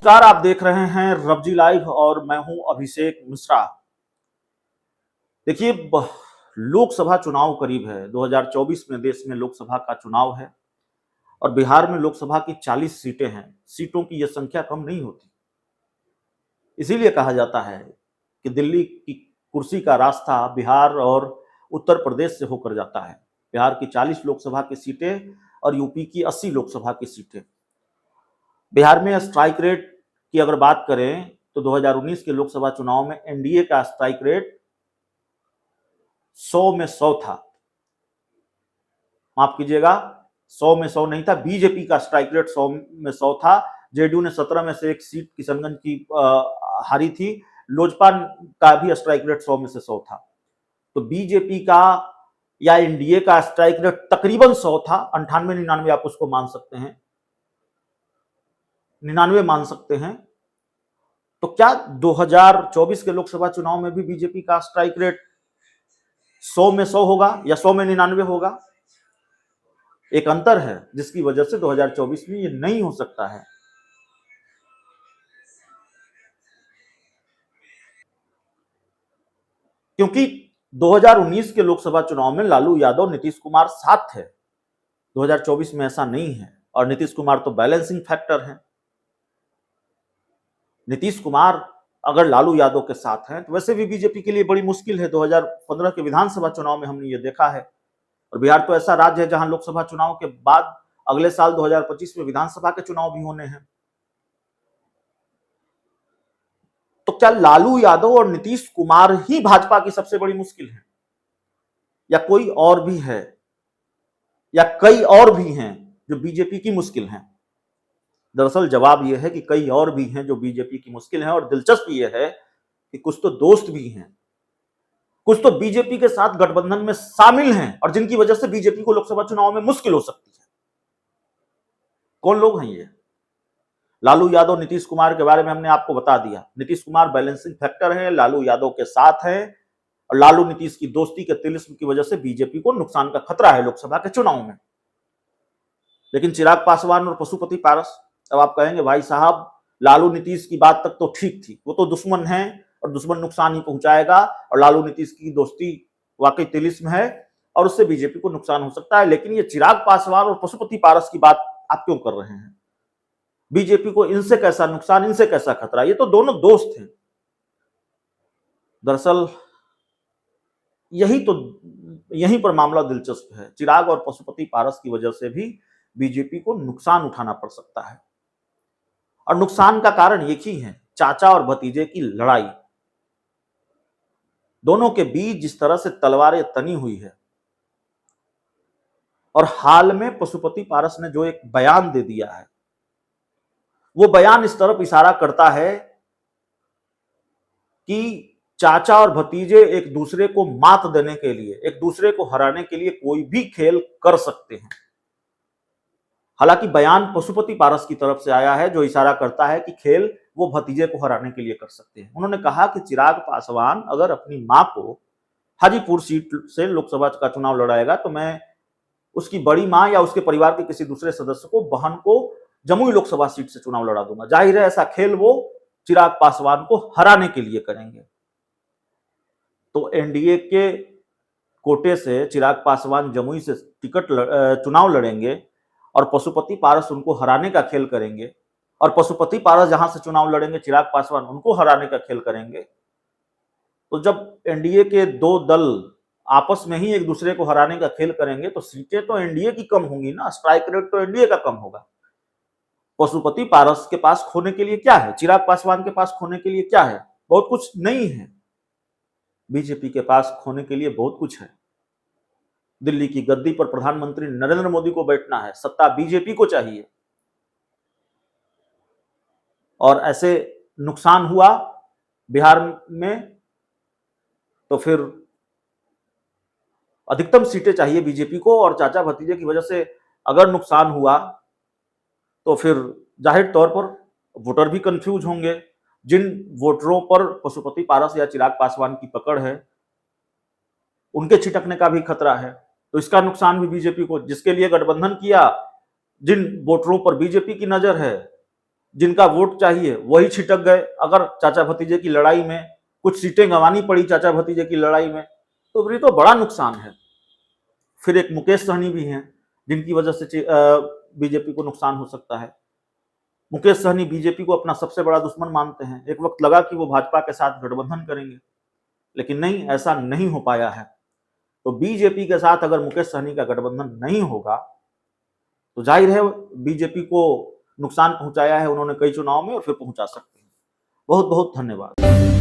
नमस्कार, आप देख रहे हैं रबजी लाइव और मैं हूं अभिषेक मिश्रा। देखिए, लोकसभा चुनाव करीब है। 2024 में देश में लोकसभा का चुनाव है और बिहार में लोकसभा की 40 सीटें हैं। सीटों की यह संख्या कम नहीं होती। इसीलिए कहा जाता है कि दिल्ली की कुर्सी का रास्ता बिहार और उत्तर प्रदेश से होकर जाता है। बिहार की 40 लोकसभा की सीटें और यूपी की 80 लोकसभा की सीटें। बिहार में स्ट्राइक रेट की अगर बात करें तो 2019 के लोकसभा चुनाव में एनडीए का स्ट्राइक रेट 100 में 100 था। माफ कीजिएगा, 100 में 100 नहीं था, बीजेपी का स्ट्राइक रेट 100 में 100 था। जेडीयू ने 17 में से एक सीट किशनगंज की हारी थी। लोजपा का भी स्ट्राइक रेट 100 में से 100 था। तो बीजेपी का या एनडीए का स्ट्राइक रेट तकरीबन 100 था। 98-99 आप उसको मान सकते हैं, 99 मान सकते हैं। तो क्या 2024 के लोकसभा चुनाव में भी बीजेपी का स्ट्राइक रेट 100 में 100 होगा या 100 में 99 होगा? एक अंतर है जिसकी वजह से 2024 में ये नहीं हो सकता है। क्योंकि 2019 के लोकसभा चुनाव में लालू यादव नीतीश कुमार साथ थे। 2024 में ऐसा नहीं है और नीतीश कुमार तो बैलेंसिंग फैक्टर है। नीतीश कुमार अगर लालू यादव के साथ हैं तो वैसे भी बीजेपी के लिए बड़ी मुश्किल है। 2015 के विधानसभा चुनाव में हमने ये देखा है। और बिहार तो ऐसा राज्य है जहां लोकसभा चुनाव के बाद अगले साल 2025 में विधानसभा के चुनाव भी होने हैं। तो क्या लालू यादव और नीतीश कुमार ही भाजपा की सबसे बड़ी मुश्किल है या कोई और भी है या कई और भी हैं जो बीजेपी की मुश्किल हैं? दरअसल जवाब यह है कि कई और भी हैं जो बीजेपी की मुश्किल हैं। और दिलचस्प यह है कि कुछ तो दोस्त भी हैं, कुछ तो बीजेपी के साथ गठबंधन में शामिल हैं और जिनकी वजह से बीजेपी को लोकसभा चुनाव में मुश्किल हो सकती है। कौन लोग हैं ये? लालू यादव नीतीश कुमार के बारे में हमने आपको बता दिया। नीतीश कुमार बैलेंसिंग फैक्टर है, लालू यादव के साथ है और लालू नीतीश की दोस्ती के तिलिस्म की वजह से बीजेपी को नुकसान का खतरा है लोकसभा के चुनाव में। लेकिन चिराग पासवान और पशुपति पारस, अब आप कहेंगे भाई साहब लालू नीतीश की बात तक तो ठीक थी, वो तो दुश्मन है और दुश्मन नुकसान ही पहुंचाएगा और लालू नीतीश की दोस्ती वाकई तिलिस्म है और उससे बीजेपी को नुकसान हो सकता है। लेकिन ये चिराग पासवान और पशुपति पारस की बात आप क्यों कर रहे हैं? बीजेपी को इनसे कैसा नुकसान, इनसे कैसा खतरा? ये तो दोनों दोस्त हैं। दरअसल यहीं पर मामला दिलचस्प है। चिराग और पशुपति पारस की वजह से भी बीजेपी को नुकसान उठाना पड़ सकता है और नुकसान का कारण एक ही है, चाचा और भतीजे की लड़ाई। दोनों के बीच जिस तरह से तलवारें तनी हुई है और हाल में पशुपति पारस ने जो एक बयान दे दिया है, वो बयान इस तरफ इशारा करता है कि चाचा और भतीजे एक दूसरे को मात देने के लिए, एक दूसरे को हराने के लिए कोई भी खेल कर सकते हैं। हालांकि बयान पशुपति पारस की तरफ से आया है जो इशारा करता है कि खेल वो भतीजे को हराने के लिए कर सकते हैं। उन्होंने कहा कि चिराग पासवान अगर अपनी मां को हाजीपुर सीट से लोकसभा का चुनाव लड़ाएगा तो मैं उसकी बड़ी मां या उसके परिवार के किसी दूसरे सदस्य को, बहन को जमुई लोकसभा सीट से चुनाव लड़ा दूंगा। जाहिर है ऐसा खेल वो चिराग पासवान को हराने के लिए करेंगे। तो एनडीए के कोटे से चिराग पासवान जमुई से चुनाव लड़ेंगे और पशुपति पारस उनको हराने का खेल करेंगे और पशुपति पारस जहां से चुनाव लड़ेंगे चिराग पासवान उनको हराने का खेल करेंगे। तो जब एनडीए के दो दल आपस में ही एक दूसरे को हराने का खेल करेंगे तो सीटें तो एनडीए की कम होंगी ना, स्ट्राइक रेट तो एनडीए का कम होगा। पशुपति पारस के पास खोने के लिए क्या है? चिराग पासवान के पास खोने के लिए क्या है? बहुत कुछ नहीं है। बीजेपी के पास खोने के लिए बहुत कुछ है। दिल्ली की गद्दी पर प्रधानमंत्री नरेंद्र मोदी को बैठना है, सत्ता बीजेपी को चाहिए। और ऐसे नुकसान हुआ बिहार में तो फिर अधिकतम सीटें चाहिए बीजेपी को और चाचा भतीजे की वजह से अगर नुकसान हुआ तो फिर जाहिर तौर पर वोटर भी कंफ्यूज होंगे। जिन वोटरों पर पशुपति पारस या चिराग पासवान की पकड़ है उनके छिटकने का भी खतरा है। तो इसका नुकसान भी बीजेपी को, जिसके लिए गठबंधन किया, जिन वोटरों पर बीजेपी की नजर है, जिनका वोट चाहिए वही छिटक गए। अगर चाचा भतीजे की लड़ाई में कुछ सीटें गंवानी पड़ी चाचा भतीजे की लड़ाई में, तो फिर तो बड़ा नुकसान है। फिर एक मुकेश सहनी भी हैं जिनकी वजह से बीजेपी को नुकसान हो सकता है। मुकेश सहनी बीजेपी को अपना सबसे बड़ा दुश्मन मानते हैं। एक वक्त लगा कि वो भाजपा के साथ गठबंधन करेंगे, लेकिन नहीं, ऐसा नहीं हो पाया है। तो बीजेपी के साथ अगर मुकेश सहनी का गठबंधन नहीं होगा तो जाहिर है बीजेपी को नुकसान पहुंचाया है उन्होंने कई चुनाव में, और फिर पहुंचा सकते हैं। बहुत बहुत धन्यवाद।